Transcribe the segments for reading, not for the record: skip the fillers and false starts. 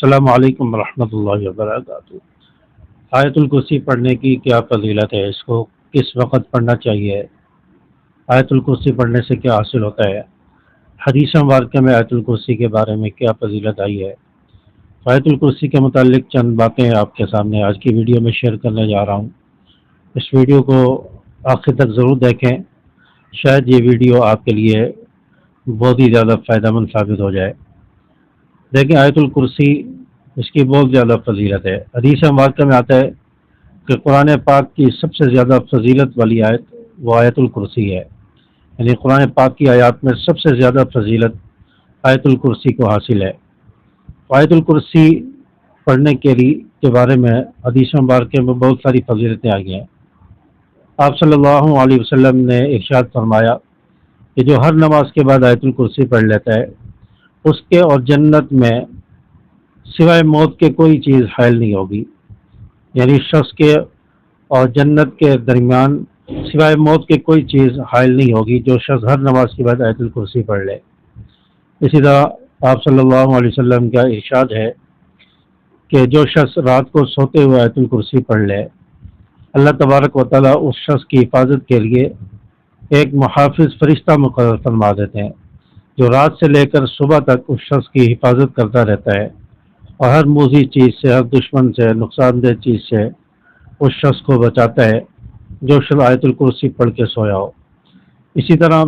السلام علیکم ورحمۃ اللہ وبرکاتہ۔ آیت الکرسی پڑھنے کی کیا فضیلت ہے؟ اس کو کس وقت پڑھنا چاہیے؟ آیت الکرسی پڑھنے سے کیا حاصل ہوتا ہے؟ حدیث مبارکہ میں آیت الکرسی کے بارے میں کیا فضیلت آئی ہے؟ آیت الکرسی کے متعلق چند باتیں آپ کے سامنے آج کی ویڈیو میں شیئر کرنے جا رہا ہوں۔ اس ویڈیو کو آخر تک ضرور دیکھیں، شاید یہ ویڈیو آپ کے لیے بہت ہی زیادہ فائدہ مند ثابت ہو جائے۔ دیکھیں، آیت الکرسی اس کی بہت زیادہ فضیلت ہے۔ حدیث مبارکہ میں آتا ہے کہ قرآن پاک کی سب سے زیادہ فضیلت والی آیت وہ آیت الکرسی ہے، یعنی قرآن پاک کی آیات میں سب سے زیادہ فضیلت آیت الکرسی کو حاصل ہے۔ آیت الکرسی پڑھنے کے بارے میں حدیث مبارکہ میں بہت ساری فضیلتیں آئی ہیں۔ آپ صلی اللہ علیہ وسلم نے ارشاد فرمایا کہ جو ہر نماز کے بعد آیت الکرسی پڑھ لیتا ہے اس کے اور جنت میں سوائے موت کے کوئی چیز حائل نہیں ہوگی، یعنی شخص کے اور جنت کے درمیان سوائے موت کے کوئی چیز حائل نہیں ہوگی جو شخص ہر نماز کے بعد آیت الکرسی پڑھ لے۔ اسی طرح آپ صلی اللہ علیہ وسلم کا ارشاد ہے کہ جو شخص رات کو سوتے ہوئے آیت الکرسی پڑھ لے، اللہ تبارک و تعالیٰ اس شخص کی حفاظت کے لیے ایک محافظ فرشتہ مقرر فرما دیتے ہیں جو رات سے لے کر صبح تک اس شخص کی حفاظت کرتا رہتا ہے اور ہر موذی چیز سے، ہر دشمن سے، نقصان دہ چیز سے اس شخص کو بچاتا ہے جو شخص آیت الکرسی پڑھ کے سویا ہو۔ اسی طرح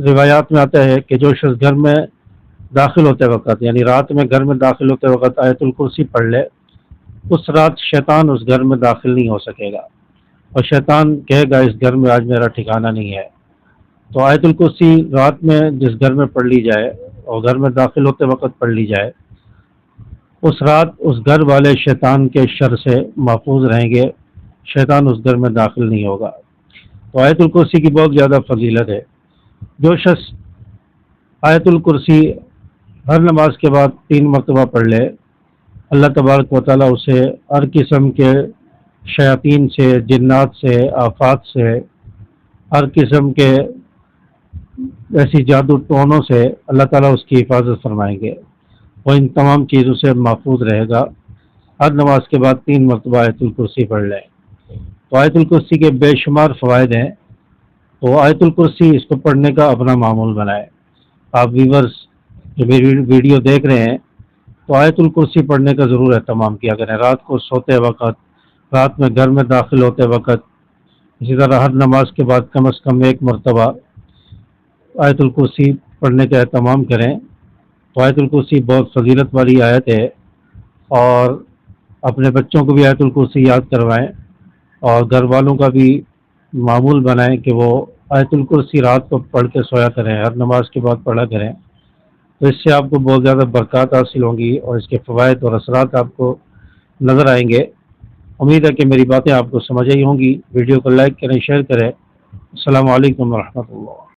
روایات میں آتا ہے کہ جو شخص گھر میں داخل ہوتے وقت، یعنی رات میں گھر میں داخل ہوتے وقت آیت الکرسی پڑھ لے، اس رات شیطان اس گھر میں داخل نہیں ہو سکے گا اور شیطان کہے گا اس گھر میں آج میرا ٹھکانہ نہیں ہے۔ تو آیت الکرسی رات میں جس گھر میں پڑھ لی جائے اور گھر میں داخل ہوتے وقت پڑھ لی جائے، اس رات اس گھر والے شیطان کے شر سے محفوظ رہیں گے، شیطان اس گھر میں داخل نہیں ہوگا۔ تو آیت الکرسی کی بہت زیادہ فضیلت ہے۔ جو شخص آیت الکرسی ہر نماز کے بعد 3 مرتبہ پڑھ لے، اللہ تبارک و تعالیٰ اسے ہر قسم کے شیاطین سے، جنات سے، آفات سے، ہر قسم کے ایسی جادو ٹونوں سے اللہ تعالیٰ اس کی حفاظت فرمائیں گے، وہ ان تمام چیزوں سے محفوظ رہے گا۔ ہر نماز کے بعد 3 مرتبہ آیت الکرسی پڑھ لیں۔ تو آیت الکرسی کے بے شمار فوائد ہیں، تو آیت الکرسی اس کو پڑھنے کا اپنا معمول بنائیں۔ آپ ویورز جو میری ویڈیو دیکھ رہے ہیں تو آیت الکرسی پڑھنے کا ضرور اہتمام کیا کریں، رات کو سوتے وقت، رات میں گھر میں داخل ہوتے وقت، اسی طرح ہر نماز کے بعد کم از کم 1 مرتبہ آیت الکرسی پڑھنے کا اہتمام کریں۔ تو آیت الکرسی بہت فضیلت والی آیت ہے، اور اپنے بچوں کو بھی آیت الکرسی یاد کروائیں اور گھر والوں کا بھی معمول بنائیں کہ وہ آیت الکرسی رات کو پڑھ کے سویا کریں، ہر نماز کے بعد پڑھا کریں۔ تو اس سے آپ کو بہت زیادہ برکات حاصل ہوں گی اور اس کے فوائد اور اثرات آپ کو نظر آئیں گے۔ امید ہے کہ میری باتیں آپ کو سمجھ آئی ہوں گی۔ ویڈیو کو لائک کریں، شیئر کریں۔ السلام علیکم ورحمۃ اللہ۔